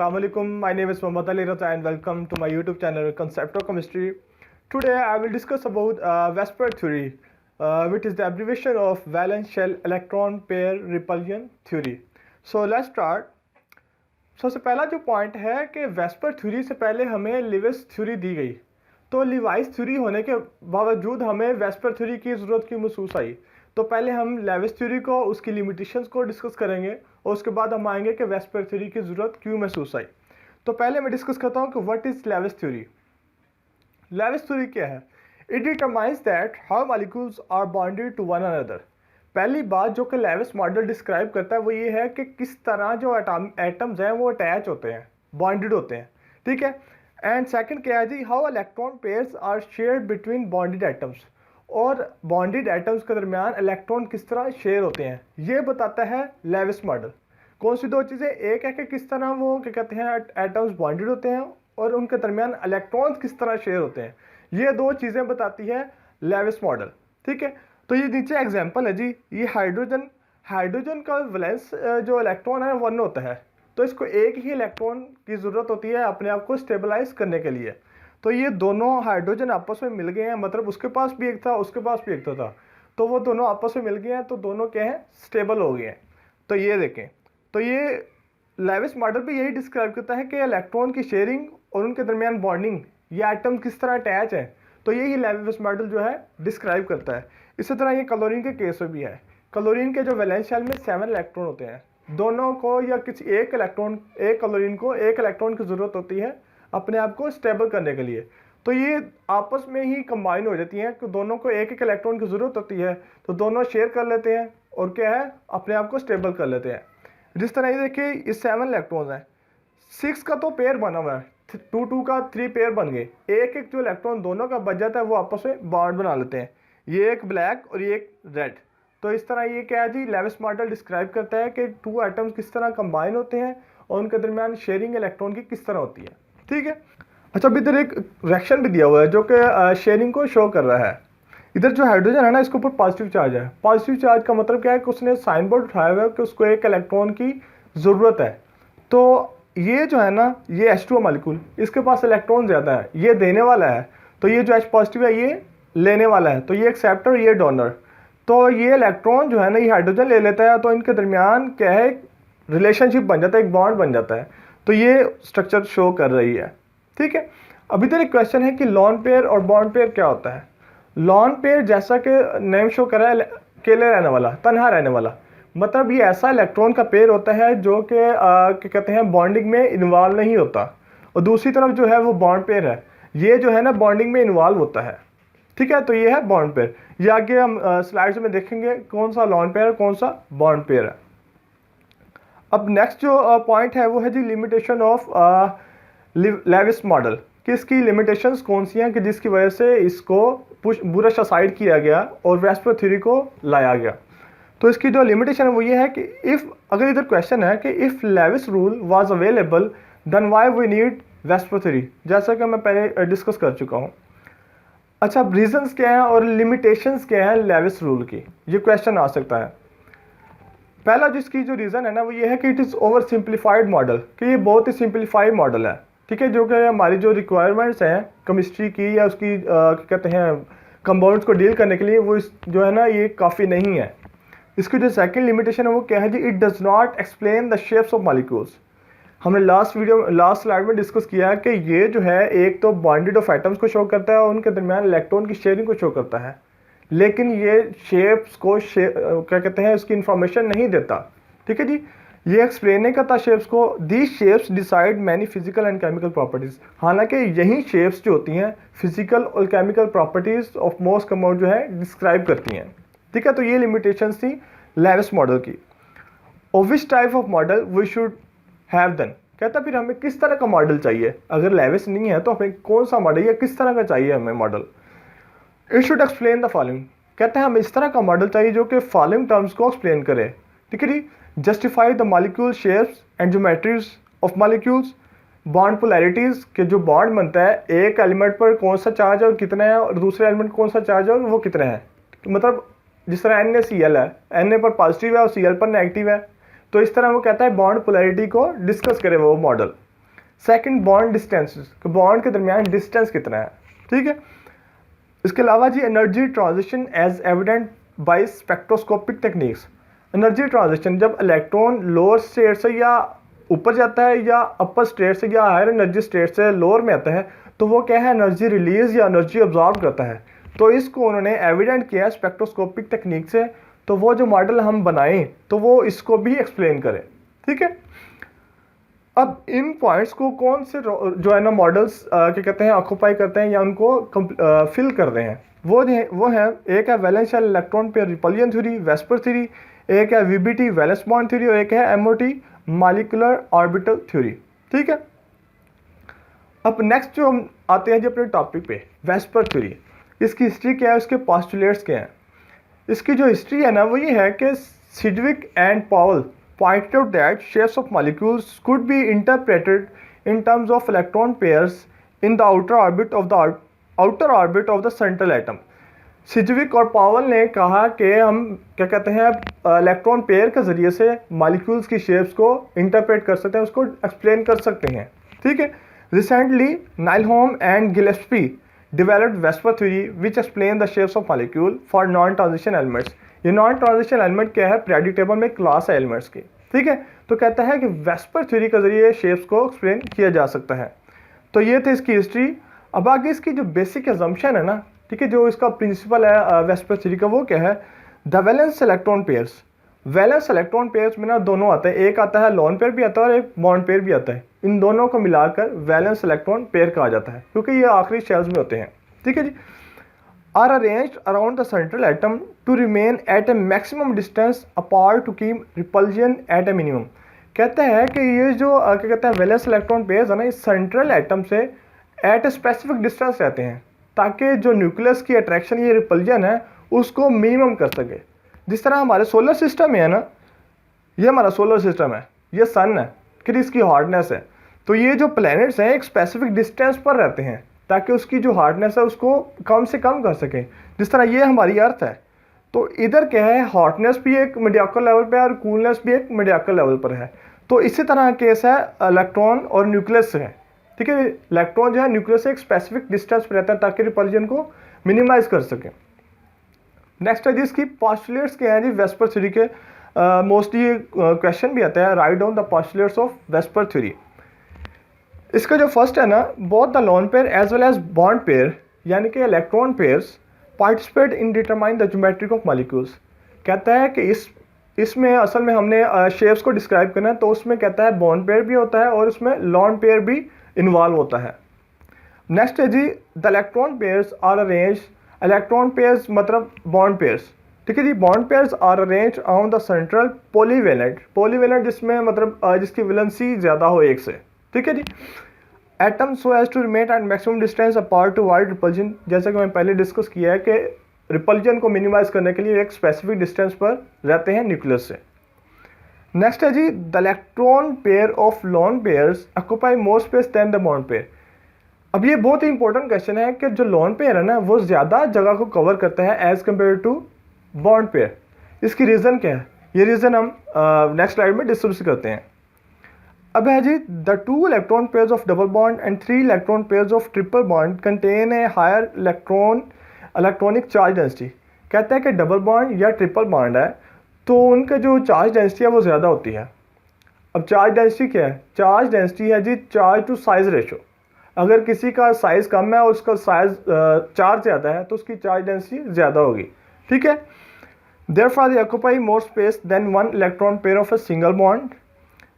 Assalamu alaikum. My name is Mohammad Ali Raza and welcome to my YouTube channel Concept of Chemistry. Today I will discuss about VSEPR theory, which is the abbreviation of valence shell electron pair repulsion theory. So let's start. सबसे पहला जो point है कि VSEPR theory से पहले हमें Lewis theory दी गई, तो लिवाइस थ्योरी होने के बावजूद हमें वेस्पर थ्योरी की ज़रूरत क्यों महसूस आई। तो पहले हम लेविस थ्योरी को, उसकी लिमिटेशंस को डिस्कस करेंगे और उसके बाद हम आएंगे कि वेस्पर थ्योरी की ज़रूरत क्यों महसूस आई। तो पहले मैं डिस्कस करता हूँ कि what is Lewis theory. Lewis theory क्या है? It determines that how molecules are bonded to one another. पहली बात जो कि लेविस मॉडल डिस्क्राइब करता है वो ये है कि किस तरह जो एटम्स हैं वो अटैच होते हैं, बॉन्डेड होते हैं, ठीक है। एंड सेकंड क्या है जी, how electron pairs are shared between bonded atoms, और बॉन्डेड एटम्स के दरमियान इलेक्ट्रॉन किस तरह शेयर होते हैं, ये बताता है लेविस मॉडल। कौन सी दो चीज़ें? एक है कि किस तरह वो क्या कहते हैं एटम्स बॉन्डेड होते हैं और उनके दरमियान इलेक्ट्रॉन्स किस तरह शेयर होते हैं, ये दो चीज़ें बताती है लेविस मॉडल, ठीक है। तो ये नीचे एग्जांपल है जी, ये हाइड्रोजन का वैलेंस जो इलेक्ट्रॉन है 1 होता है, तो इसको एक ही इलेक्ट्रॉन की ज़रूरत होती है अपने आप को स्टेबलाइज करने के लिए। तो ये दोनों हाइड्रोजन आपस में मिल गए हैं, मतलब उसके पास भी एक था, उसके पास भी एक था, तो वो दोनों आपस में मिल गए हैं, तो दोनों क्या हैं, स्टेबल हो गए हैं। तो ये देखें, तो ये लेविस मॉडल भी यही डिस्क्राइब करता है कि इलेक्ट्रॉन की शेयरिंग और उनके दरमियान बॉन्डिंग, ये एटम किस तरह अटैच है, तो यही लेविस मॉडल जो है डिस्क्राइब करता है। इसी तरह ये क्लोरीन के केस में भी है। क्लोरीन के जो वैलेंस शेल में 7 इलेक्ट्रॉन होते हैं, दोनों को या एक क्लोरीन को एक इलेक्ट्रॉन की ज़रूरत होती है अपने आप को स्टेबल करने के लिए। तो ये आपस में ही कंबाइन हो जाती हैं कि दोनों को एक एक इलेक्ट्रॉन की ज़रूरत होती है, तो दोनों शेयर कर लेते हैं और क्या है, अपने आप को स्टेबल कर लेते हैं। जिस तरह ये देखिए, ये 7 इलेक्ट्रॉन हैं, 6 का तो पेयर बना हुआ है, 2 का 3 पेयर बन गए, एक एक जो इलेक्ट्रॉन दोनों का बच जाता है वो आपस में बॉन्ड बना लेते हैं, ये एक ब्लैक और ये एक रेड। तो इस तरह ये क्या है जी, लेविस मॉडल डिस्क्राइब करता है कि 2 एटम्स किस तरह कंबाइन होते हैं और उनके दरमियान शेयरिंग इलेक्ट्रॉन की किस तरह होती है, ठीक है। अच्छा, अब इधर एक रिएक्शन भी दिया हुआ है जो कि शेयरिंग को शो कर रहा है। इधर जो हाइड्रोजन है ना, इसके ऊपर पॉजिटिव चार्ज है। पॉजिटिव चार्ज का मतलब क्या है कि उसने साइन बोर्ड उठाया हुआ है कि उसको एक इलेक्ट्रॉन की ज़रूरत है। तो ये जो है ना, ये H2O मॉलिक्यूल, इसके पास इलेक्ट्रॉन ज़्यादा है, ये देने वाला है, तो ये जो H पॉजिटिव है ये लेने वाला है, तो ये एक्सेप्टर, ये डोनर। तो ये इलेक्ट्रॉन जो है ना, ये हाइड्रोजन ले लेता है, तो इनके दरमियान क्या है, रिलेशनशिप बन जाता है, एक बॉन्ड बन जाता है। तो ये स्ट्रक्चर शो कर रही है, ठीक है। अभी तक एक क्वेश्चन है कि लॉन पेयर और बॉन्ड पेयर क्या होता है। लॉन पेयर जैसा कि नेम शो कर रहा है, अकेले रहने वाला, तन्हा रहने वाला, मतलब ये ऐसा इलेक्ट्रॉन का पेयर होता है जो कि क्या कहते हैं बॉन्डिंग में इन्वॉल्व नहीं होता, और दूसरी तरफ जो है वो बॉन्ड पेयर है, ये जो है ना बॉन्डिंग में इन्वॉल्व होता है, ठीक है। तो ये है बॉन्ड पेयर। ये आगे हम स्लाइड्स में देखेंगे कौन सा लॉन पेयर कौन सा बॉन्ड पेयर है। अब नेक्स्ट जो पॉइंट है वो है जी लिमिटेशन ऑफ लेविस मॉडल, कि इसकी लिमिटेशंस कौन सी हैं कि जिसकी वजह से इसको ब्रश असाइड किया गया और वेस्पर थ्योरी को लाया गया। तो इसकी जो लिमिटेशन है वो ये है कि अगर इधर क्वेश्चन है कि if Lewis rule was available then why we need VSEPR theory, जैसा कि मैं पहले डिस्कस कर चुका हूँ। अच्छा, अब रीजंस क्या हैं और लिमिटेशंस क्या हैं लेविस रूल की, ये क्वेश्चन आ सकता है। पहला जिसकी जो रीज़न है ना वो ये है कि it is over simplified model, कि ये बहुत ही सिंप्लीफाइड मॉडल है, ठीक है, जो कि हमारी जो रिक्वायरमेंट्स हैं केमिस्ट्री की या उसकी क्या कहते हैं कंपाउंड्स को डील करने के लिए, वो जो है ना ये काफ़ी नहीं है। इसकी जो सेकंड लिमिटेशन है वो क्या है जी, it does not explain the shapes of molecules. हमने लास्ट स्लाइड में डिस्कस किया है कि ये जो है एक तो बॉन्डेड ऑफ एटम्स को शो करता है और उनके दरमियान इलेक्ट्रॉन की शेयरिंग को शो करता है, लेकिन ये शेप्स को क्या कहते हैं उसकी इंफॉर्मेशन नहीं देता, ठीक है जी। ये एक्सप्लेन नहीं करता शेप्स को। These shapes decide many physical and chemical properties, हालांकि यही शेप्स जो होती हैं फिजिकल और chemical properties of most compound जो है डिस्क्राइब करती हैं, ठीक है। तो ये लिमिटेशंस थी लेविस मॉडल की। Of which type of model we should have then, कहता फिर हमें किस तरह का मॉडल चाहिए, अगर लेविस नहीं है तो हमें कौन सा मॉडल या किस तरह का चाहिए हमें model. It should explain the following, कहते हैं हमें इस तरह का मॉडल चाहिए जो कि फॉलोइंग टर्म्स को एक्सप्लेन करे, ठीक है जी। Justify the molecule shapes and geometries of molecules, bond polarities के जो बॉन्ड बनता है, एक एलिमेंट पर कौन सा चार्ज है और कितना है, और दूसरे एलिमेंट कौन सा चार्ज है और वो कितना है। मतलब जिस तरह NaCl है, Na पर पॉजिटिव है और Cl पर नेगेटिव है, तो इस तरह वो कहता है बॉन्ड पोलैरिटी को डिस्कस करे वो model, second bond distance, bond के दरमियान डिस्टेंस कितना है, ठीक है। इसके अलावा जी energy transition as evident by spectroscopic techniques. Energy transition, जब इलेक्ट्रॉन लोअर स्टेट से या ऊपर जाता है या अपर स्टेट से या हायर एनर्जी स्टेट से लोअर में आता है, तो वो क्या है, एनर्जी रिलीज या एनर्जी ऑब्जॉर्व करता है। तो इसको उन्होंने एविडेंट किया स्पेक्ट्रोस्कोपिक टेक्निक से। तो वो जो मॉडल हम बनाएं तो वो इसको भी एक्सप्लेन करें, ठीक है। अब इन पॉइंट्स को कौन से जो है ना मॉडल्स क्या कहते हैं ऑक्यूपाई करते हैं या उनको फिल करते हैं, वो है एक है valence shell electron pair repulsion theory, VSEPR theory, एक है वीबीटी वैलेंस बॉन्ड थ्योरी और एक है एमओटी मॉलिक्यूलर ऑर्बिटल थ्योरी, ठीक है। अब नेक्स्ट जो हम आते हैं जी अपने टॉपिक पे, वेस्पर थ्योरी। इसकी हिस्ट्री क्या है, उसके पोस्टुलेट्स क्या हैं। इसकी जो हिस्ट्री है ना वो ये है कि Sidgwick and Paul pointed out that shapes of molecules could be interpreted in terms of electron pairs in the outer orbit of the central atom. सिजविक और पावल ने कहा कि हम क्या कहते हैं इलेक्ट्रॉन पेयर के ज़रिए से मॉलिक्यूल्स की शेप्स को इंटरप्रेट कर सकते हैं, उसको एक्सप्लेन कर सकते हैं, ठीक है। Recently Nyholm and Gillespie developed VSEPR theory which explain the shapes of molecule for non transition elements. ये नॉन ट्रांजिशन एलिमेंट क्या है, पीरियोडिक टेबल में क्लास है एलिमेंट्स की, ठीक है। तो कहता है कि वेस्पर थ्योरी के जरिए शेप्स को एक्सप्लेन किया जा सकता है। तो ये थी इसकी हिस्ट्री। अब आगे इसकी जो बेसिक एजम्पशन है ना, ठीक है, जो इसका प्रिंसिपल है वेस्पर थ्योरी का, वो क्या है, the valence electron pairs. Valence electron pairs में ना दोनों आते हैं, एक आता है लॉन पेयर भी आता है और एक बॉन्ड पेयर भी आता है। इन दोनों को मिलाकर वैलेंस इलेक्ट्रॉन पेयर कहा जाता है क्योंकि ये आखिरी शेल्स में होते हैं, ठीक है जी। are arranged around the central atom to remain at a maximum distance apart to keep repulsion at a minimum। कहते हैं कि ये जो क्या कहते हैं वैलेंस इलेक्ट्रॉन पेयर्स है ना, इस सेंट्रल एटम से एट ए स्पेसिफिक डिस्टेंस रहते हैं ताकि जो न्यूक्लियस की अट्रैक्शन ये रिपल्जन है उसको मिनिमम कर सके। जिस तरह हमारे सोलर सिस्टम है ना, ये हमारा सोलर सिस्टम है, ये सन है कि इसकी हार्डनेस है, तो ये जो प्लैनेट्स हैं एक स्पेसिफिक डिस्टेंस पर रहते हैं ताकि उसकी जो हार्डनेस है उसको कम से कम कर सकें। जिस तरह ये हमारी अर्थ है, तो इधर क्या है, हॉटनेस भी एक मीडियोकर लेवल पे है और कूलनेस भी एक मीडियोकर लेवल पर है। तो इसी तरह केस है इलेक्ट्रॉन और न्यूक्लियस है, ठीक है। इलेक्ट्रॉन जो है न्यूक्लियस से एक स्पेसिफिक डिस्टेंस पर रहता है ताकि रिपल्जन को मिनिमाइज कर सके। नेक्स्ट है जी इसकी पोस्टुलेट्स क्या है जी वेस्पर थ्योरी के। मोस्टली क्वेश्चन भी आता है, right down the postulates of VSEPR theory. इसका जो फर्स्ट है ना, both the lone pair as well as bond pair यानी कि electron pairs participate in determine the geometry of molecules. कहता है कि इसमें असल में हमने शेप्स को डिस्क्राइब करना है, तो उसमें कहता है बॉन्ड पेयर भी होता है और उसमें लोन पेयर भी इन्वॉल्व होता है। नेक्स्ट है जी the electron pairs are arrange. Electron pairs मतलब बॉन्ड पेयर्स, ठीक है जी। Bond pairs are arrange on the central polyvalent. Polyvalent जिसमें मतलब जिसकी वैलेंसी ज़्यादा हो एक से, ठीक है जी। Atom so as to remain at maximum distance apart to avoid repulsion. जैसा कि मैंने पहले डिस्कस किया है कि रिपल्जन को मिनिमाइज करने के लिए एक स्पेसिफिक डिस्टेंस पर रहते हैं न्यूक्लियस से। नेक्स्ट है जी the electron pair of lone pairs occupy more space than the bond pair. अब ये बहुत ही इंपॉर्टेंट क्वेश्चन है कि जो लोन पेयर है ना वो ज़्यादा जगह को कवर करता है as compare to bond pair. इसकी रीज़न क्या है, ये रीज़न हम नेक्स्ट स्लाइड में डिस्कस करते हैं। अब है जी the 2 electron pairs of double bond and 3 electron pairs of triple bond contain a higher electronic charge density. कहता है कि डबल बॉन्ड या ट्रिपल बॉन्ड है तो उनका जो चार्ज डेंसिटी है वो ज़्यादा होती है। अब चार्ज डेंसिटी क्या है, चार्ज डेंसिटी है जी चार्ज टू साइज रेशो। अगर किसी का साइज़ कम है और उसका साइज चार्ज ज़्यादा है तो उसकी चार्ज डेंसिटी ज़्यादा होगी, ठीक है। Therefore they occupy more space than one electron pair of a single bond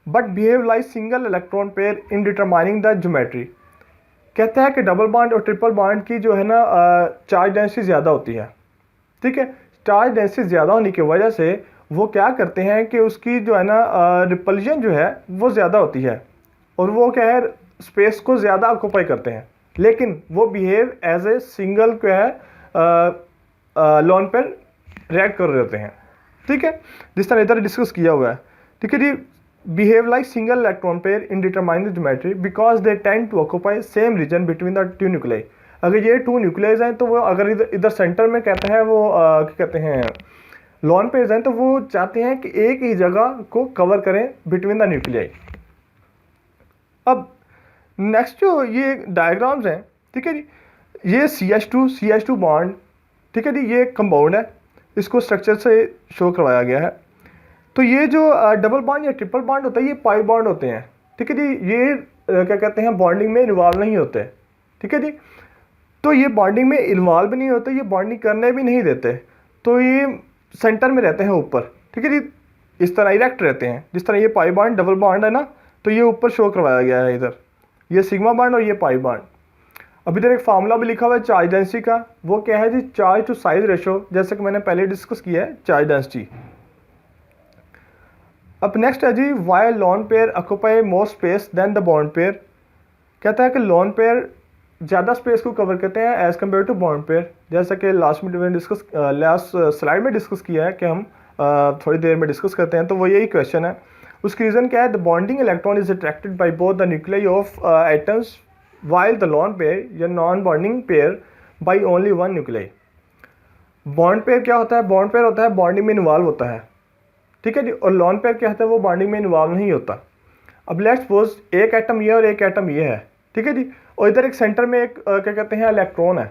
but behave like single electron pair in determining the geometry। कहता है कि डबल बॉन्ड और ट्रिपल बॉन्ड की जो है ना चार्ज डेंसिटी ज़्यादा होती है, ठीक है। चार्ज डेंसिटी ज़्यादा होने की वजह से वो क्या करते हैं कि उसकी जो है ना रिपल्जन जो है वो ज़्यादा होती है और वो क्या है स्पेस को ज़्यादा ऑक्यूपाई करते हैं, लेकिन वो बिहेव एज ए सिंगल क्या है लोन पेयर रिएक्ट कर रहे होते हैं, ठीक है। जिस तरह इधर डिस्कस किया हुआ है, ठीक है जी। Behave like single electron pair in determine the geometry because they tend to occupy same region between the 2 nuclei. अगर ये 2 न्यूक्लियाइज हैं तो वो अगर इधर सेंटर में कहता है वो क्या कहते हैं लॉन पेयर्स हैं, तो वो चाहते हैं कि एक ही जगह को कवर करें बिटवीन द न्यूक्लियाई। अब नेक्स्ट जो ये डायग्राम्स हैं, ठीक है जी, ये CH2 बॉन्ड, ठीक है जी, ये कंपाउंड है, इसको स्ट्रक्चर से शो करवाया गया है। तो ये जो डबल बॉन्ड या ट्रिपल बॉन्ड होता है ये पाई बॉन्ड होते हैं, ठीक है जी, ये क्या कहते हैं बॉन्डिंग में इन्वॉल्व नहीं होते, ठीक है जी। तो ये बॉन्डिंग में इन्वॉल्व नहीं होते, ये बॉन्डिंग करने भी नहीं देते, तो ये सेंटर में रहते हैं ऊपर, ठीक है जी, इस तरह इरेक्ट रहते हैं, जिस तरह ये पाई बॉन्ड डबल बॉन्ड है ना, तो ये ऊपर शो करवाया गया है इधर, ये सिग्मा बॉन्ड और ये पाई बॉन्ड। अब इधर एक फार्मूला भी लिखा हुआ है चार्ज डेंसिटी का, वो क्या है जी, चार्ज टू साइज रेशो, जैसे कि मैंने पहले डिस्कस किया है चार्ज डेंसिटी। अब नेक्स्ट है जी, why lone pair occupy more space than the bond pair. कहता है कि लॉन पेयर ज़्यादा स्पेस को कवर करते हैं as compare to bond pair, जैसा कि लास्ट स्लाइड में डिस्कस किया है कि हम थोड़ी देर में डिस्कस करते हैं, तो वो यही क्वेश्चन है। उसकी रीज़न क्या है, the bonding electron is attracted by both the nuclei of atoms while the lone pair या non bonding pair by only one nuclei. Bond pair क्या होता है, बॉन्ड पेयर होता है बॉन्डिंग में इन्वॉल्व होता है, ठीक है जी, और लॉन पेयर क्या होता है, वो बॉन्डिंग में इन्वॉल्व नहीं होता। अब लेट्स सपोज एक एटम ये और एक एटम ये है, ठीक है जी, और इधर एक सेंटर में एक क्या कहते हैं इलेक्ट्रॉन है।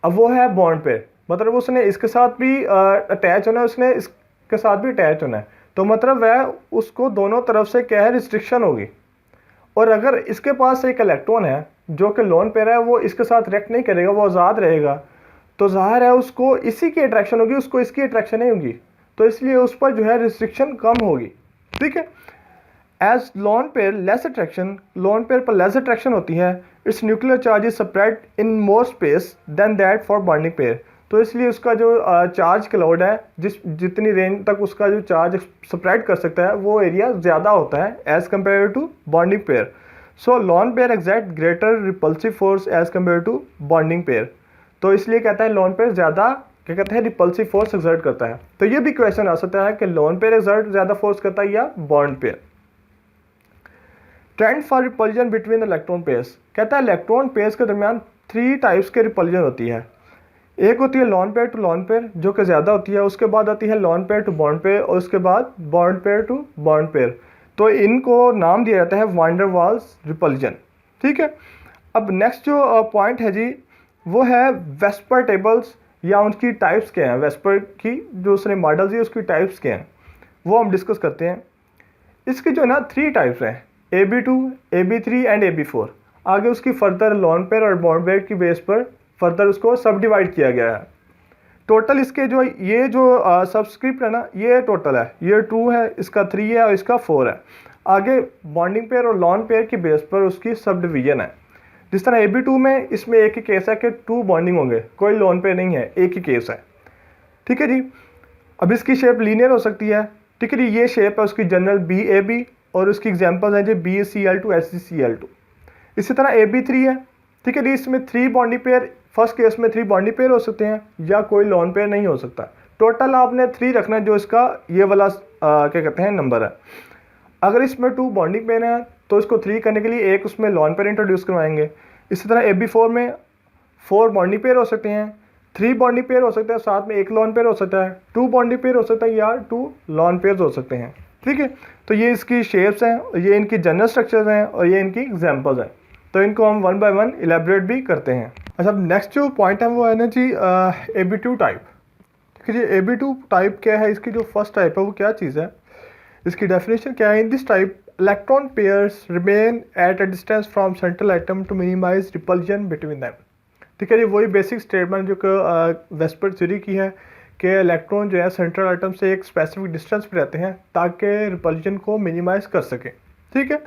अब वो है बॉन्ड पेयर, मतलब उसने इसके साथ भी अटैच होना है, उसने इसके साथ भी अटैच होना है, तो मतलब वह उसको दोनों तरफ से क्या है रिस्ट्रिक्शन होगी। और अगर इसके पास एक इलेक्ट्रॉन है जो कि लोन पेयर है, वो इसके साथ रिएक्ट नहीं करेगा, वो आज़ाद रहेगा, तो जाहिर है उसको इसी की अट्रैक्शन होगी, उसको इसकी अट्रैक्शन नहीं होगी, तो इसलिए उस पर जो है रिस्ट्रिक्शन कम होगी, ठीक है। As lone pair less attraction, lone pair पर लेस अट्रैक्शन होती है, its nuclear charge is spread in more space than that for bonding pair. तो इसलिए उसका जो चार्ज क्लाउड है, जितनी रेंज तक उसका जो चार्ज स्प्रेड कर सकता है, वो एरिया ज़्यादा होता है as compare to bonding pair. So lone pair exact greater repulsive force as compare to bonding pair. तो इसलिए कहता है लॉन पेयर ज़्यादा क्या कहते हैं रिपल्सिव फोर्स एक्सर्ट करता है। तो ये भी क्वेश्चन आ सकता है कि लॉन पेयर एक्सर्ट ज़्यादा फोर्स करता है या bond pair. Trend for repulsion between electron pairs, कहता है इलेक्ट्रॉन पेयर्स के दरमियान 3 टाइप्स के रिपल्जन होती है। एक होती है lone pair to lone pair जो कि ज़्यादा होती है, उसके बाद आती है lone pair to bond pair, और उसके बाद bond pair to bond pair. तो इनको नाम दिया जाता है वान डेर वाल्स रिपल्जन, ठीक है। अब नेक्स्ट जो पॉइंट है जी, वो है वेस्पर टेबल्स या उनकी टाइप्स क्या हैं, वेस्पर की जो उसने मॉडल्स है उसकी टाइप्स क्या हैं, वो हम डिस्कस करते हैं। इसके जो है ना 3 टाइप्स हैं, AB2, AB3 एंड AB4। आगे उसकी फर्दर लॉन पेयर और बॉन्ड पेयर की बेस पर फर्दर उसको सब डिवाइड किया गया है। टोटल इसके जो ये जो सबस्क्रिप्ट है ना, ये टोटल है, ये 2 है, इसका 3 है और इसका 4 है। आगे बॉन्डिंग पेयर और लॉन पेयर की बेस पर उसकी सब डिवीजन है। जिस तरह AB2 में इसमें एक ही केस है कि 2 बॉन्डिंग होंगे, कोई लॉन पेयर नहीं है, एक ही केस है, ठीक है जी। अब इसकी शेप लीनियर हो सकती है, ठीक है जी, ये शेप है उसकी जनरल BAB, और उसकी एग्जांपल्स हैं जी BaCl2 HCCl2। इसी तरह AB3 है, ठीक है जी, इसमें 3 बॉन्डिंग पेयर, फर्स्ट केस में 3 बॉन्डिंग पेयर हो सकते हैं या कोई लॉन पेयर नहीं हो सकता। टोटल आपने 3 रखना है, जो इसका ये वाला क्या कहते हैं नंबर है। अगर इसमें 2 बॉन्डिंग पेयर हैं तो इसको 3 करने के लिए एक उसमें लॉन पेयर इंट्रोड्यूस करवाएंगे। इसी तरह AB4 में 4 बॉन्डिंग पेयर हो सकते हैं, 3 बॉन्डिंग पेयर हो सकते हैं, साथ में एक लॉन पेयर हो सकता है, 2 बॉन्डिंग पेयर हो सकता है या 2 लॉन पेयर हो सकते हैं, ठीक है। तो ये इसकी शेप्स हैं, ये इनकी जनरल स्ट्रक्चर्स हैं और ये इनकी एग्जांपल्स हैं, तो इनको हम 1 बाय 1 इलेबरेट भी करते हैं। अच्छा, नेक्स्ट जो पॉइंट है वो है ना जी AB2 टाइप, ठीक है जी। AB2 टाइप क्या है, इसकी जो फर्स्ट टाइप है वो क्या चीज़ है, इसकी डेफिनेशन क्या है। In this type electron pairs remain at a distance from central atom to minimize repulsion between them, ठीक है जी। वही बेसिक स्टेटमेंट जो कि वेस्पर थ्योरी की है कि इलेक्ट्रॉन जो है सेंट्रल एटम से एक स्पेसिफिक डिस्टेंस पर रहते हैं ताकि रिपल्जन को मिनिमाइज कर सकें, ठीक है।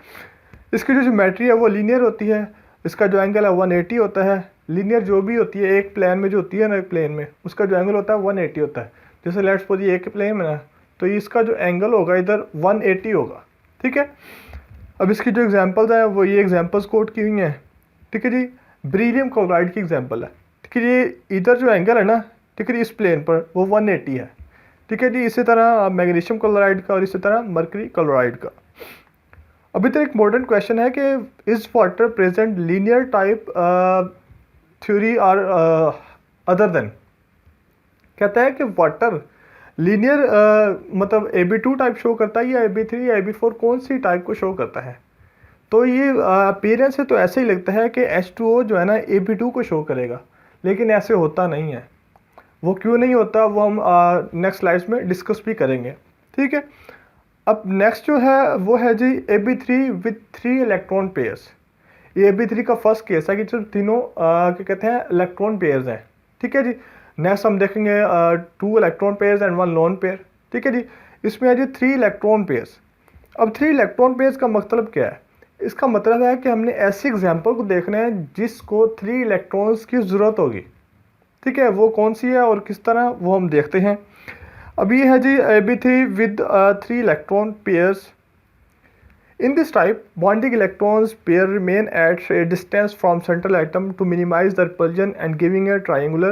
इसकी जो ज्योमेट्री है वो लीनियर होती है, इसका जो एंगल है 180 होता है। लीनियर जो भी होती है एक प्लेन में जो होती है ना, एक प्लेन में उसका जो एंगल होता है 180 होता है। जैसे लेट्स सपोज ये एक प्लेन में ना, तो इसका जो एंगल होगा इधर 180 होगा, ठीक है। अब इसकी जो एग्जांपल्स हैं वो ये एग्जांपल्स कोट की हुई हैं, ठीक है जी। बेरिलियम क्लोराइड की एग्जांपल है, ठीक है जी। इधर जो एंगल है ना, ठीक है जी, इस प्लेन पर वो 180 है, ठीक है जी। इसी तरह मैग्नीशियम क्लोराइड का और इसी तरह मर्करी क्लोराइड का। अभी तो एक इम्पोर्टेंट क्वेश्चन है कि is water present linear type theory और अदर देन, कहता है कि वाटर लीनियर मतलब AB2 टाइप शो करता है या AB3 या AB4, कौन सी टाइप को शो करता है। तो ये अपीयरेंस से तो ऐसे ही लगता है कि H2O जो है ना Ab2 को शो करेगा, लेकिन ऐसे होता नहीं है। वो क्यों नहीं होता वो हम नेक्स्ट स्लाइड्स में डिस्कस भी करेंगे, ठीक है। अब नेक्स्ट जो है वो है जी Ab3 विथ 3 इलेक्ट्रॉन पेयर्स। ये Ab3 का फर्स्ट केस है कि जो तीनों क्या कहते हैं इलेक्ट्रॉन पेयर्स हैं, ठीक है जी। नेक्स्ट हम देखेंगे 2 electron pairs and 1 lone pair, ठीक है जी। इसमें है जी 3 इलेक्ट्रॉन पेयर्स। अब 3 इलेक्ट्रॉन पेयर्स का मतलब क्या है? इसका मतलब है कि हमने ऐसे एग्जाम्पल को देखना है जिसको 3 इलेक्ट्रॉन्स की ज़रूरत होगी, ठीक है। वो कौन सी है और किस तरह, वो हम देखते हैं। अब ये है जी Ab3 with 3 electron pairs. In this type, bonding electrons pair remain at a distance from central atom to minimize the repulsion and giving a triangular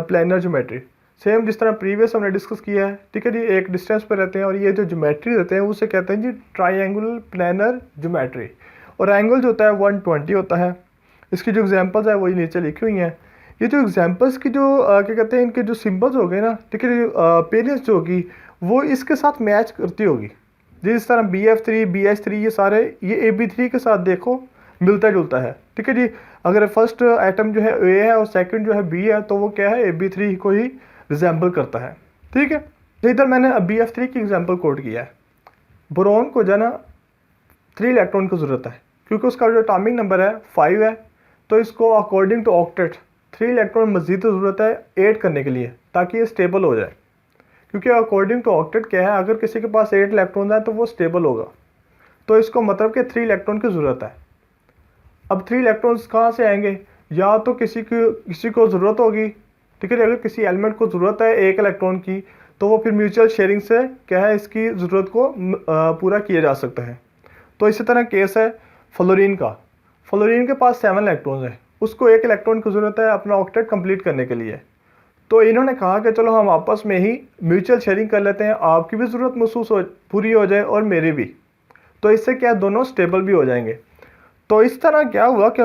planar geometry. Same जिस तरह प्रीवियस हमने डिस्कस किया है, ठीक है जी। एक डिस्टेंस पर रहते हैं और ये जो ज्योमेट्री रहते हैं उसे कहते हैं जी ट्राइंगुलर प्लानर ज्योमेट्री। और एंगल जो होता है 120 होता है। इसकी जो एग्जांपल्स है वही नीचे लिखी हुई हैं। ये जो एग्जांपल्स की जो क्या कहते हैं इनके जो सिंबल्स हो गए ना, ठीक है, पेरेंट्स जो होगी वो इसके साथ मैच करती होगी। जिस तरह BF3 BH3 ये सारे ये Ab3 के साथ देखो मिलता जुलता है, ठीक है जी। अगर फर्स्ट एटम जो है A है और सेकंड जो है B है तो वो क्या है Ab3 को ही रिजेंबल करता है, ठीक है। तो इधर मैंने BF3 की एग्जांपल कोट किया है। बोरॉन को जो है ना 3 इलेक्ट्रॉन की ज़रूरत है क्योंकि उसका जो एटॉमिक नंबर है 5 है। तो इसको अकॉर्डिंग टू ऑक्टेट 3 इलेक्ट्रॉन मज़ीद ज़रूरत है ऐड करने के लिए ताकि ये स्टेबल हो जाए। क्योंकि अकॉर्डिंग टू ऑक्टेट क्या है, अगर किसी के पास 8 इलेक्ट्रॉन है तो वो स्टेबल होगा। तो इसको मतलब कि 3 इलेक्ट्रॉन की ज़रूरत है। अब 3 इलेक्ट्रॉन्स कहाँ से आएंगे? या तो किसी को ज़रूरत होगी, ठीक है। अगर किसी एलिमेंट को ज़रूरत है 1 इलेक्ट्रॉन की तो वो फिर म्यूचुअल शेयरिंग से क्या है इसकी ज़रूरत को पूरा किया जा सकता है। तो इसी तरह केस है फ्लोरीन का। फ्लोरीन के पास 7 इलेक्ट्रॉन्स है, उसको 1 इलेक्ट्रॉन की ज़रूरत है अपना ऑक्टेट कंप्लीट करने के लिए। तो इन्होंने कहा कि चलो हम आपस में ही म्यूचुअल शेयरिंग कर लेते हैं, आपकी भी ज़रूरत पूरी हो जाए और मेरी भी। तो इससे क्या दोनों स्टेबल भी हो जाएंगे। तो इस तरह क्या हुआ कि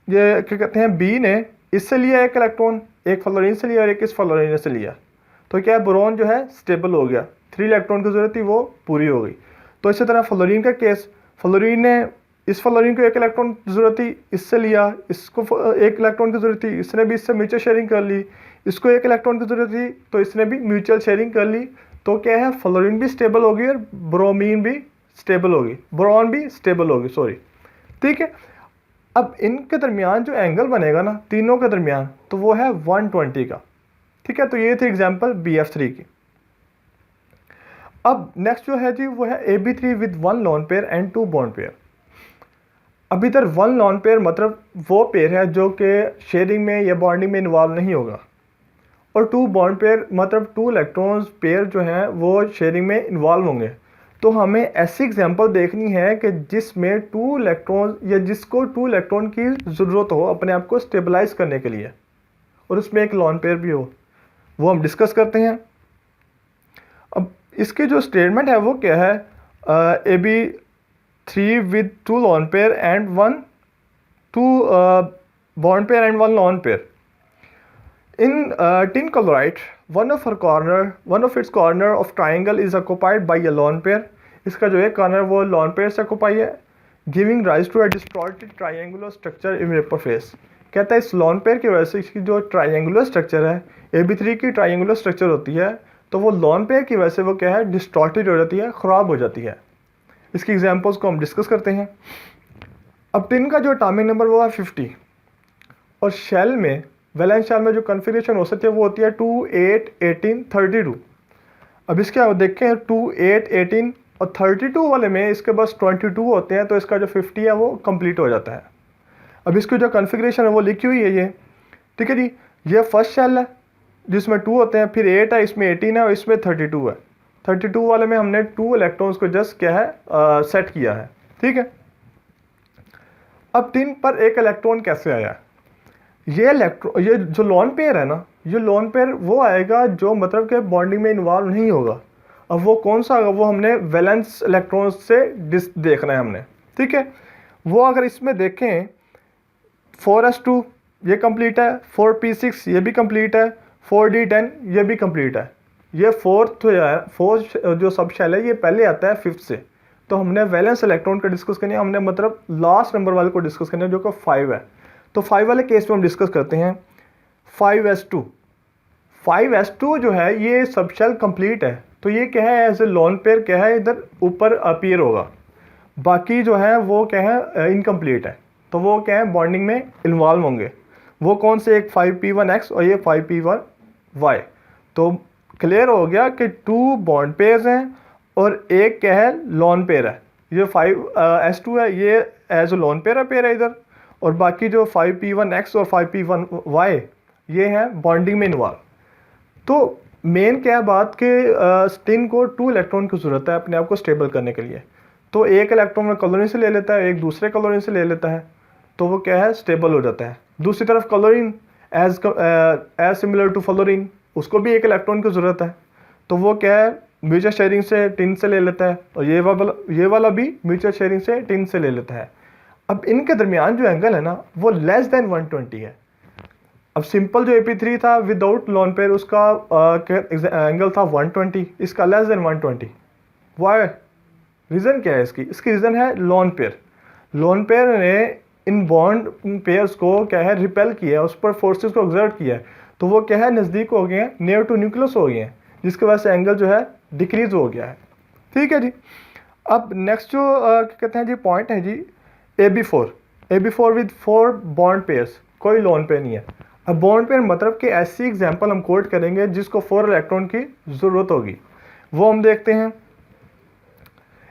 ये क्या कहते हैं बी ने इससे लिया 1 इलेक्ट्रॉन, एक फ्लोरीन से लिया और एक इस फ्लोरीन से लिया। तो क्या बोरॉन जो है स्टेबल हो गया, 3 इलेक्ट्रॉन की ज़रूरत थी वो पूरी हो गई। तो इसी तरह फ्लोरीन का केस, फ्लोरीन ने इस फ्लोरीन को 1 इलेक्ट्रॉन की ज़रूरत थी, इससे लिया, इसको 1 इलेक्ट्रॉन की ज़रूरत थी, इसने भी इससे म्यूचुअल शेयरिंग कर ली। इसको 1 इलेक्ट्रॉन की ज़रूरत थी तो इसने भी म्यूचुअल शेयरिंग कर ली। तो क्या है फ्लोरीन भी स्टेबल होगी और ब्रोमीन भी स्टेबल होगी, बोरॉन भी स्टेबल होगी, सॉरी, ठीक है। अब इनके दरमियान जो एंगल बनेगा ना तीनों के दरमियान तो वो है 120 का, ठीक है। तो ये थी एग्जांपल BF3 की। अब नेक्स्ट जो है जी वो है Ab3 with 1 lone pair and 2 bond pair. अब इधर 1 लोन पेयर मतलब वो पेयर है जो कि शेयरिंग में या बॉन्डिंग में इन्वॉल्व नहीं होगा, और 2 बॉन्ड पेयर मतलब 2 इलेक्ट्रॉन्स पेयर जो हैं वो शेयरिंग में इन्वॉल्व होंगे। तो हमें ऐसी एग्जांपल देखनी है कि जिसमें 2 इलेक्ट्रॉन या जिसको 2 इलेक्ट्रॉन की ज़रूरत हो अपने आप को स्टेबलाइज करने के लिए और उसमें एक लोन पेयर भी हो, वो हम डिस्कस करते हैं। अब इसके जो स्टेटमेंट है वो क्या है, Ab3 with 2 lone pair and 2 bond pair and 1 lone pair. In tin chloride, one of its corner of triangle is occupied by a lone pair. इसका जो एक कॉर्नर वो लॉन पेयर से ऑक्यूपाई है, giving rise to a distorted triangular structure in vapour phase. कहता है इस lone pair की वजह से इसकी जो ट्राइंगुलर स्ट्रक्चर है, Ab3 की ट्राइंगुलर स्ट्रक्चर होती है, तो वो लॉन पेयर की वजह से वो क्या है डिस्टॉर्टेड हो जाती है, ख़राब हो जाती है। इसकी एग्जांपल्स को हम डिस्कस करते हैं। अब टिन का जो एटॉमिक नंबर वो है 50 और शेल में वैलेंस शेल में जो कॉन्फ़िगरेशन हो सकती है वो होती है 2 8 18 32। अब इसके देखें 2 8 18 और 32 वाले में इसके पास 22 होते हैं, तो इसका जो 50 है वो कंप्लीट हो जाता है। अब इसकी जो कॉन्फ़िगरेशन है वो लिखी हुई है ये, ठीक है जी। ये फर्स्ट शेल है जिसमें 2 होते हैं, फिर 8 है, इसमें 18 है और इसमें 32 है। 32 वाले में हमने 2 इलेक्ट्रॉन्स को जस्ट क्या है सेट किया है, ठीक है। अब टिन पर 1 इलेक्ट्रॉन कैसे आया? ये जो लोन पेयर है ना, ये लोन पेयर वो आएगा जो मतलब कि बॉन्डिंग में इन्वॉल्व नहीं होगा। अब वो कौन सा होगा वो हमने वैलेंस इलेक्ट्रॉन्स से देखना है हमने, ठीक है। वो अगर इसमें देखें 4s2 ये कंप्लीट है, 4p6 ये भी कंप्लीट है, 4d10 ये भी कंप्लीट है। ये फोर्थ जो सब शेल है ये पहले आता है 5th से, तो हमने वैलेंस इलेक्ट्रॉन का डिस्कस करनी है, हमने मतलब लास्ट नंबर वाले को डिस्कस करना है जो कि 5 है। तो 5 वाले केस में हम डिस्कस करते हैं 5s2। 5s2 जो है ये सब शेल कंप्लीट है, तो ये क्या है एज ए लोन पेयर क्या है इधर ऊपर अपीयर होगा, बाकी जो है वो क्या है इनकम्प्लीट है, तो वो क्या है बॉन्डिंग में इन्वॉल्व होंगे। वो कौन से, एक 5p1x और ये 5p1y। तो क्लियर हो गया कि 2 बॉन्ड पेयर्स हैं और एक क्या है लोन पेयर है। ये 5s2 है ये एज ए लोन पेयर है इधर, और बाकी जो 5p1x और 5p1y ये हैं बॉन्डिंग में इन्वॉल्व। तो मेन क्या है बात कि स्टिन को 2 इलेक्ट्रॉन की ज़रूरत है अपने आप को स्टेबल करने के लिए। तो एक इलेक्ट्रॉन में क्लोरीन से ले लेता है, एक दूसरे क्लोरीन से ले लेता है, तो वो क्या है स्टेबल हो जाता है। दूसरी तरफ chlorine as similar to fluorine, उसको भी एक इलेक्ट्रॉन की ज़रूरत है, तो वो क्या है म्यूचुअल शेयरिंग से टिन से ले लेता है, और ये वाला भी म्यूचुअल शेयरिंग से टिन से ले लेता है। अब इनके दरमियान जो एंगल है ना वो लेस देन 120 है। अब सिंपल जो AP3 था विदाउट लोन पेयर उसका एंगल था 120, इसका लेस देन 120। वाई, रीज़न क्या है इसकी रीज़न है लोन पेयर। लोन पेयर ने इन बॉन्ड पेयर्स को क्या है रिपेल किया है, उस पर फोर्सेस को एक्सर्ट किया है, तो वो क्या है नज़दीक हो गए हैं, नियर टू न्यूक्लियस हो गए हैं, जिसकी वजह से एंगल जो है डिक्रीज हो गया है। ठीक है जी। अब नेक्स्ट जो क्या कहते हैं जी पॉइंट है जी AB4 विद 4 बॉन्ड पेयर्स, कोई लोन पेयर नहीं है। अब बॉन्ड पेयर मतलब कि ऐसी एग्जांपल हम कोट करेंगे जिसको 4 इलेक्ट्रॉन की ज़रूरत होगी, वो हम देखते हैं।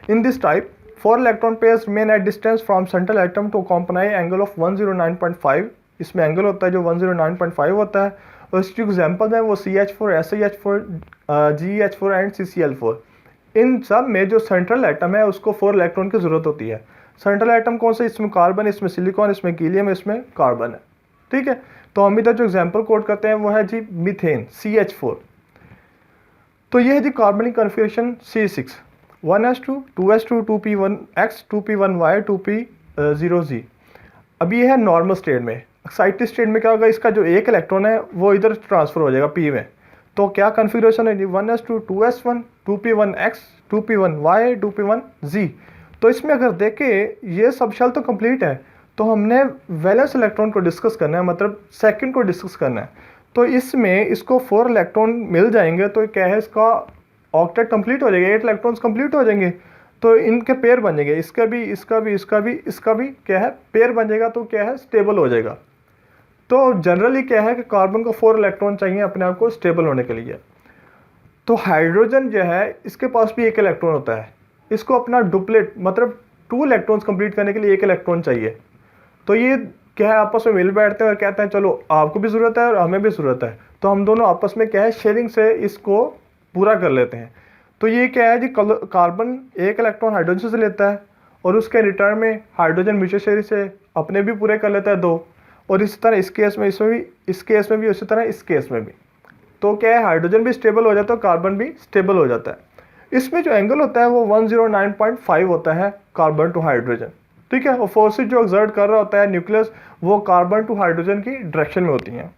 इन this type 4 electron pairs remain at distance from central atom to accompany angle of 109.5। इसमें एंगल होता है जो 109.5 होता है, और इसकी एग्जांपल हैं वो CH4, SiH4, GeH4 and CCl4। इन सब में जो सेंट्रल एटम है उसको 4 इलेक्ट्रॉन की ज़रूरत होती है। सेंट्रल एटम कौन सा, इसमें कार्बन, इसमें सिलिकॉन, इसमें हीलियम, इसमें कार्बन है। ठीक है, तो हम इधर जो एग्जांपल कोट करते हैं वो है जी मीथेन CH4। तो ये है जी कार्बनिक configuration C6, 1s2, 2s2, 2p1x, 2p1y, 2p0z। अब ये है नॉर्मल स्टेट में। एक्साइटेड स्टेट में क्या होगा, इसका जो एक इलेक्ट्रॉन है वो इधर ट्रांसफ़र हो जाएगा p में। तो क्या कॉन्फ़िगरेशन है जी 1s2, 2s1, 2p1x, 2p1y, 2p1z। तो इसमें अगर देखें ये सब शेल तो कंप्लीट है, तो हमने वैलेंस इलेक्ट्रॉन को डिस्कस करना है, मतलब सेकंड को डिस्कस करना है। तो इसमें इसको 4 इलेक्ट्रॉन मिल जाएंगे, तो क्या है इसका ऑक्टेट कंप्लीट हो जाएगा, 8 इलेक्ट्रॉन्स कंप्लीट हो जाएंगे, तो इनके पेयर बन जाएंगे, इसका भी इसका भी इसका भी इसका भी क्या है पेयर बन जाएगा, तो क्या है स्टेबल हो जाएगा। तो जनरली क्या है कि कार्बन को 4 इलेक्ट्रॉन चाहिए अपने आप को स्टेबल होने के लिए। तो हाइड्रोजन जो है इसके पास भी एक इलेक्ट्रॉन होता है, इसको अपना डुप्लेट मतलब 2 इलेक्ट्रॉन्स कंप्लीट करने के लिए एक इलेक्ट्रॉन चाहिए। तो ये क्या है आपस में मिल बैठते हैं और कहते हैं चलो आपको भी ज़रूरत है और हमें भी ज़रूरत है, तो हम दोनों आपस में क्या है शेयरिंग से इसको पूरा कर लेते हैं। तो ये क्या है जी कार्बन एक इलेक्ट्रॉन हाइड्रोजन से लेता है, और उसके रिटर्न में हाइड्रोजन म्यूचुअल शेयरिंग से अपने भी पूरे कर लेता है 2, और इसी तरह इस केस में इसमें भी, इस केस में भी, उसी तरह इस केस में भी। तो क्या है हाइड्रोजन भी स्टेबल हो जाता है, कार्बन भी स्टेबल हो जाता है। इसमें जो एंगल होता है वो 109.5 होता है कार्बन टू हाइड्रोजन। ठीक है, और फोर्सेज जो एक्सर्ट कर रहा होता है न्यूक्लियस वो कार्बन टू हाइड्रोजन की डायरेक्शन में होती हैं।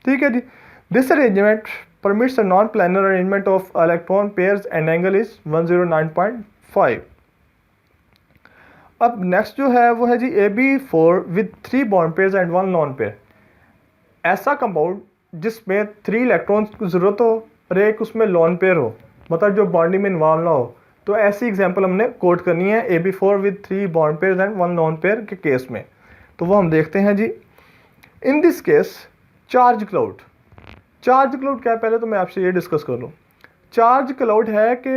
ठीक है जी। This arrangement permits a non planar arrangement of electron pairs and angle is 109.5। अब नेक्स्ट जो है वो है जी AB4 with 3 bond pairs and 1 lone pair. ऐसा कंपाउंड जिसमें 3 इलेक्ट्रॉन्स की ज़रूरत हो और एक उसमें लॉन पेयर हो, मतलब जो बॉन्डिंग में इन्वॉल्व ना हो। तो ऐसी एग्जांपल हमने कोट करनी है AB4 with 3 bond pairs and 1 lone pair के केस में। तो वो हम देखते हैं जी। In this case charge cloud क्या है, पहले तो मैं आपसे ये डिस्कस कर लूँ। चार्ज क्लाउड है कि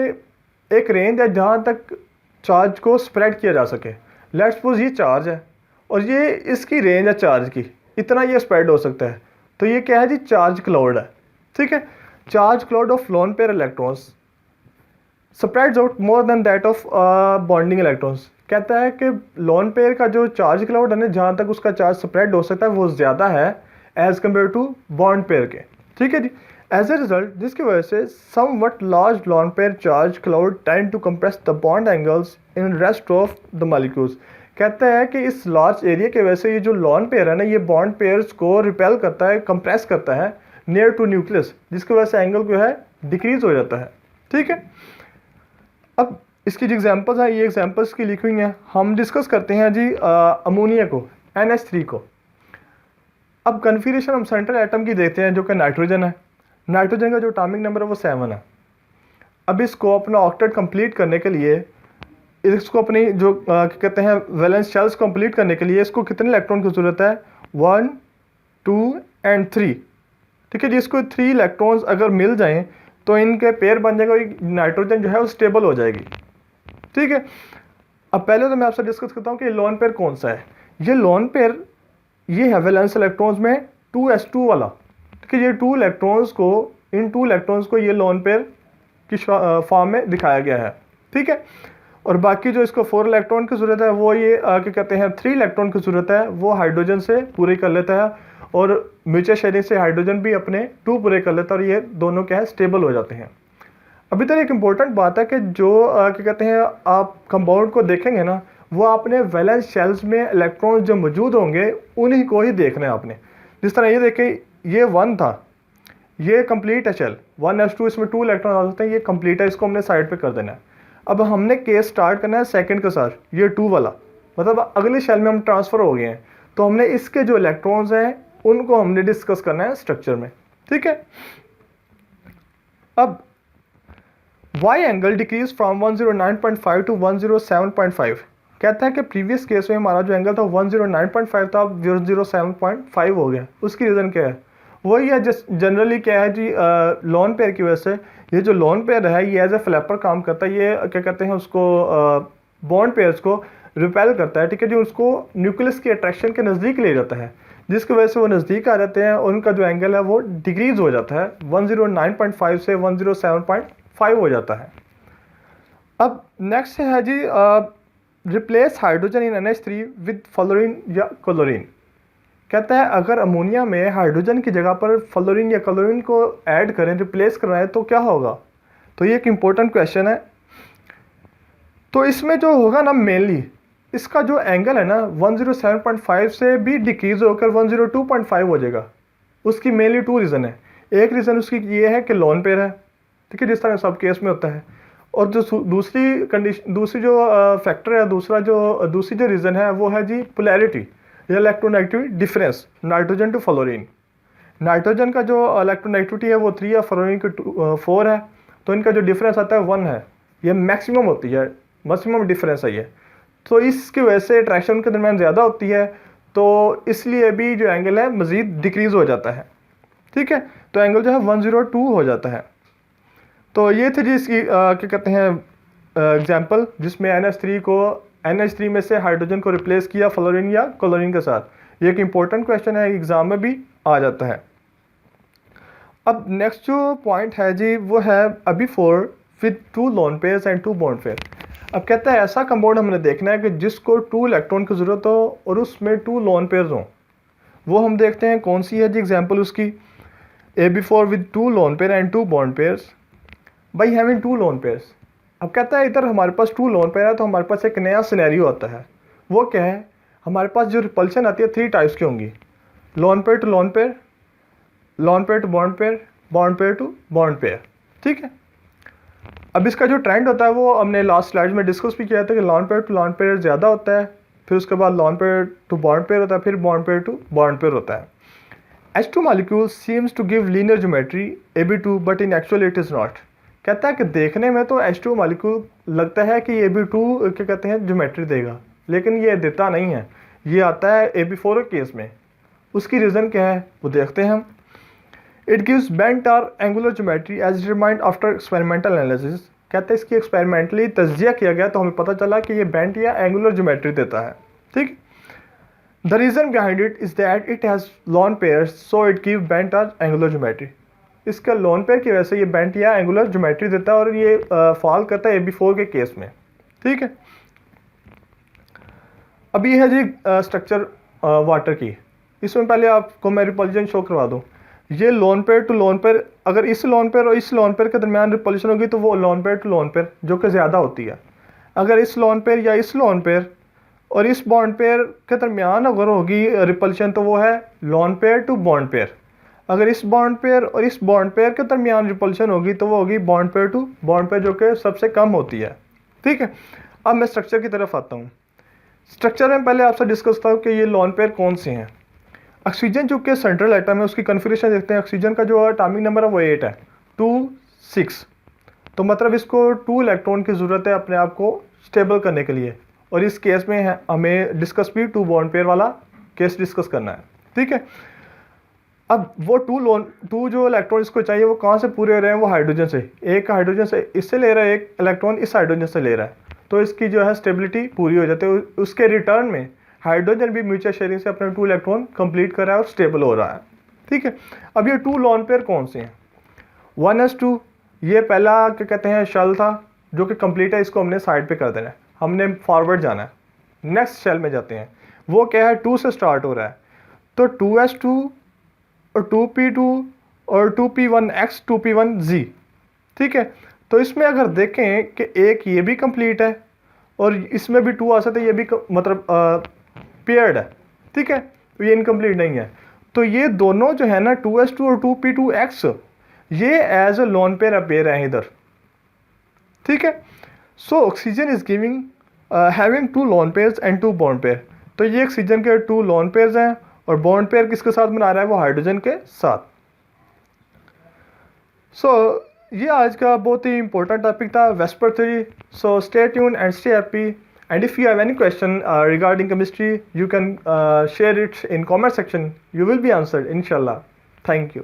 एक रेंज है जहाँ तक चार्ज को स्प्रेड किया जा सके। लेट्स सपोज ये चार्ज है और ये इसकी रेंज है चार्ज की, इतना ये स्प्रेड हो सकता है, तो ये क्या है जी चार्ज क्लाउड है। ठीक है, charge cloud of lone pair electrons spreads out more than that of bonding electrons. कहता है कि लोन पेयर का जो चार्ज क्लाउड है ना, जहाँ तक उसका चार्ज स्प्रेड हो सकता है वो ज़्यादा है as compare to bond pair के। ठीक है जी। एज ए रिजल्ट जिसकी वजह से somewhat large lone pair charge cloud tend to compress the bond angles in rest of the molecules. कहता है कि इस लार्ज एरिया की वजह से ये जो लोन पेयर है ना, ये बॉन्ड पेयर्स को रिपेल करता है, कंप्रेस करता है नियर टू न्यूक्लियस, जिसकी वजह से एंगल जो है डिक्रीज हो जाता है। ठीक है, अब इसकी जो एग्जांपल्स हैं ये एग्जांपल्स की लिखी हुई हैं। हम डिस्कस करते हैं जी अमोनिया को, NH3 को। अब कन्फिग्रेशन हम सेंट्रल एटम की देखते हैं जो कि नाइट्रोजन है। नाइट्रोजन का जो एटॉमिक नंबर है वो 7 है। अब इसको अपना ऑक्टेट कंप्लीट करने के लिए, इसको अपनी जो क्या कहते हैं वैलेंस शेल्स कंप्लीट करने के लिए इसको कितने इलेक्ट्रॉन की ज़रूरत है? 1, 2 एंड 3। ठीक है जी, इसको 3 इलेक्ट्रॉन्स अगर मिल जाएं तो इनके पेयर बन जाएगा, नाइट्रोजन जो है वो स्टेबल हो जाएगी। ठीक है, अब पहले तो मैं आपसे डिस्कस करता हूँ कि लोन पेयर कौन सा है। ये लोन पेयर ये है वैलेंस इलेक्ट्रॉन्स में 2s2 वाला। ठीक है, ये 2 इलेक्ट्रॉन्स को, इन 2 इलेक्ट्रॉन्स को ये लोन पेयर की फॉर्म में दिखाया गया है। ठीक है, और बाकी जो इसको 4 इलेक्ट्रॉन की ज़रूरत है वो ये क्या कहते हैं 3 इलेक्ट्रॉन की ज़रूरत है वो हाइड्रोजन से पूरी कर लेता है, और म्यूचुअल शेयरिंग से हाइड्रोजन भी अपने 2 पूरे कर लेता है, और ये दोनों क्या है स्टेबल हो जाते हैं। अभी तक एक इम्पॉर्टेंट बात है कि जो क्या कहते हैं आप कंपाउंड को देखेंगे ना, वो आपने वैलेंस शेल्स में इलेक्ट्रॉन्स जो मौजूद होंगे उन्हीं को ही देखना है आपने। जिस तरह ये देखें, ये 1 था, ये कंप्लीट है शेल 1s2, इसमें 2 इलेक्ट्रॉन आ सकते हैं, ये कंप्लीट है, इसको हमने साइड पे कर देना है। अब हमने केस स्टार्ट करना है सेकंड के साथ, ये 2 वाला, मतलब अगले शेल में हम ट्रांसफ़र हो गए हैं, तो हमने इसके जो इलेक्ट्रॉन्स हैं उनको हमने डिस्कस करना है स्ट्रक्चर में। ठीक है, अब y angle decrease from 109.5 to 107.5। कहता है कि प्रीवियस केस में हमारा जो एंगल था 109.5 था, अब 107.5 हो गया। उसकी रीज़न क्या है? वही है जनरली क्या है जी, लोन पेयर की वजह से ये जो लोन पेयर है ये एज ए फ्लैपर काम करता है। ये क्या कहते हैं उसको बॉन्ड पेयर्स को रिपेल करता है। ठीक है जी, उसको न्यूक्लियस की अट्रैक्शन के नज़दीक ले जाता है, जिसकी वजह से वो नज़दीक आ जाते हैं, उनका जो एंगल है वो डिक्रीज हो जाता है, 109.5 से 107.5 हो जाता है। अब नेक्स्ट है जी replace hydrogen in NH3 with fluorine या क्लोरीन। कहता है अगर अमोनिया में हाइड्रोजन की जगह पर फ्लोरीन या क्लोरीन को ऐड करें, रिप्लेस करवाएं तो क्या होगा? तो ये एक इम्पोर्टेंट क्वेश्चन है। तो इसमें जो होगा ना मेनली इसका जो एंगल है ना 107.5 से भी डिक्रीज होकर 102.5 हो जाएगा। उसकी मेनली 2 रीज़न है। एक रीज़न उसकी ये है कि लोन पेयर है, ठीक है, जिस तरह सब केस में होता है। और जो दूसरी कंडीशन, दूसरी जो फैक्टर है, दूसरी जो रीज़न है वो है जी पोलैरिटी या electronegativity difference, nitrogen to fluorine. Nitrogen का जो इलेक्ट्रोनेगेटिविटी है वो 3 है, फ्लोरीन की 4 है, तो इनका जो डिफरेंस आता है 1 है। ये मैक्सिमम होती है, मैक्सिमम डिफरेंस है ये। तो इसकी वजह से अट्रैक्शन के दरमियान ज़्यादा होती है, तो इसलिए भी जो एंगल है मज़ीद डिक्रीज़ हो जाता है। ठीक है, तो एंगल जो है 102 हो जाता है। तो ये थे जी इसकी क्या कहते हैं एग्जाम्पल, जिसमें NH3 में से हाइड्रोजन को रिप्लेस किया फ्लोरीन या क्लोरीन के साथ। ये एक इम्पोर्टेंट क्वेश्चन है, एग्ज़ाम में भी आ जाता है। अब नेक्स्ट जो पॉइंट है जी वो है अभी 4 with 2 lone pairs and 2 bond pair. अब कहता है ऐसा कंपाउंड हमने देखना है कि जिसको 2 इलेक्ट्रॉन की ज़रूरत हो और उसमें 2 लोन पेयर्स हों। वो हम देखते हैं कौन सी है जी एग्जाम्पल उसकी, AB4 with 2 lone pair and 2 bond pairs by having 2 lone pairs. अब कहता है इधर हमारे पास 2 लोन पेयर है, तो हमारे पास एक नया सिनेरियो आता है। वो क्या है? हमारे पास जो रिपल्शन आती है 3 टाइप्स की होंगी, lone pair to lone pair, lone pair to bond pair, bond pair to bond pair. ठीक है, अब इसका जो ट्रेंड होता है वो हमने लास्ट स्लाइड में डिस्कस भी किया था कि lone pair to lone pair ज़्यादा होता है, फिर उसके बाद lone pair to bond pair होता है, फिर bond pair to bond pair होता है। H2 molecule seems to give linear geometry AB2 but in actual it is not। कहता है कि देखने में तो H2 मॉलिक्यूल लगता है कि AB2 क्या कहते हैं ज्योमेट्री देगा, लेकिन ये देता नहीं है, ये आता है AB4 के केस में। उसकी रीज़न क्या है वो देखते हैं हम। इट गिव्स बेंट और angular geometry as determined after experimental analysis. कहते हैं इसकी एक्सपेरिमेंटली तज्जिया किया गया तो हमें पता चला कि ये बेंट या एंगुलर ज्योमेट्री देता है। ठीक, the reason behind it is that it has lawn pairs so it give bent और एंगुलर ज्योमेट्री। इसका लोन पेयर की वजह से ये बेंट या एंगुलर ज्योमेट्री देता है और ये फॉल करता है AB4 के केस में। ठीक है, अब ये है जी स्ट्रक्चर वाटर की। इसमें पहले आपको मैं रिपल्शन शो करवा दूँ। ये lone pair to lone pair, अगर इस लोन पेयर और इस लोन पेयर के दरमियान रिपल्शन होगी तो वो lone pair to lone pair जो कि ज़्यादा होती है। अगर इस लोन पेयर या इस लोन पेयर और इस बॉन्ड पेयर के दरमियान अगर होगी रिपल्शन तो वो है lone pair to bond pair. अगर इस बॉन्ड पेयर और इस बॉन्ड पेयर के दरमियान रिपल्शन होगी तो वो होगी bond pair to bond pair, जो कि सबसे कम होती है। ठीक है, अब मैं स्ट्रक्चर की तरफ आता हूँ। स्ट्रक्चर में पहले आपसे डिस्कस था कि ये लोन पेयर कौन से हैं। ऑक्सीजन जो कि सेंट्रल एटम है उसकी कन्फिग्रेशन देखते हैं। ऑक्सीजन का जो एटॉमिक नंबर है वो 8 है, 2 6। तो मतलब इसको 2 इलेक्ट्रॉन की ज़रूरत है अपने आप को स्टेबल करने के लिए। और इस केस में है हमें डिस्कस भी 2 बॉन्ड पेयर वाला केस डिस्कस करना है। ठीक है, अब वो 2 जो इलेक्ट्रॉन इसको चाहिए वो कहाँ से पूरे हो रहे हैं, वो हाइड्रोजन से। एक हाइड्रोजन से इससे ले रहा है, एक इलेक्ट्रॉन इस हाइड्रोजन से ले रहा है, तो इसकी जो है स्टेबिलिटी पूरी हो जाती है। उसके रिटर्न में हाइड्रोजन भी म्यूचुअल शेयरिंग से अपने 2 इलेक्ट्रॉन कंप्लीट कर रहा है और स्टेबल हो रहा है। ठीक है, अब ये 2 लोन पेयर कौन से हैं। 1s2 ये पहला क्या कहते हैं शेल था जो कि कंप्लीट है, इसको हमने साइड पे कर देना है, हमने फॉरवर्ड जाना है। नेक्स्ट शेल में जाते हैं, वो क्या है 2 से स्टार्ट हो रहा है, तो 2s2 और 2p2 और 2p1x 2p1z। ठीक है, तो इसमें अगर देखें कि एक ये भी कंप्लीट है और इसमें भी 2 आ सकते हैं, ये भी मतलब पेयर्ड है। ठीक है, तो ये इनकम्प्लीट नहीं है। तो ये दोनों जो है ना 2s2 और 2p2x ये as a lone pair appear है इधर। ठीक है, so oxygen is giving having 2 lone pairs and 2 bond pair. तो ये ऑक्सीजन के 2 लोन पेयर्स हैं और बॉन्ड पेयर किसके साथ बना रहा है, वो हाइड्रोजन के साथ। सो ये आज का बहुत ही इंपॉर्टेंट टॉपिक था, VSEPR theory. So stay tune and stay happy, and if you have any question regarding chemistry you can share it in comment section. You will be answered inshallah. Thank you.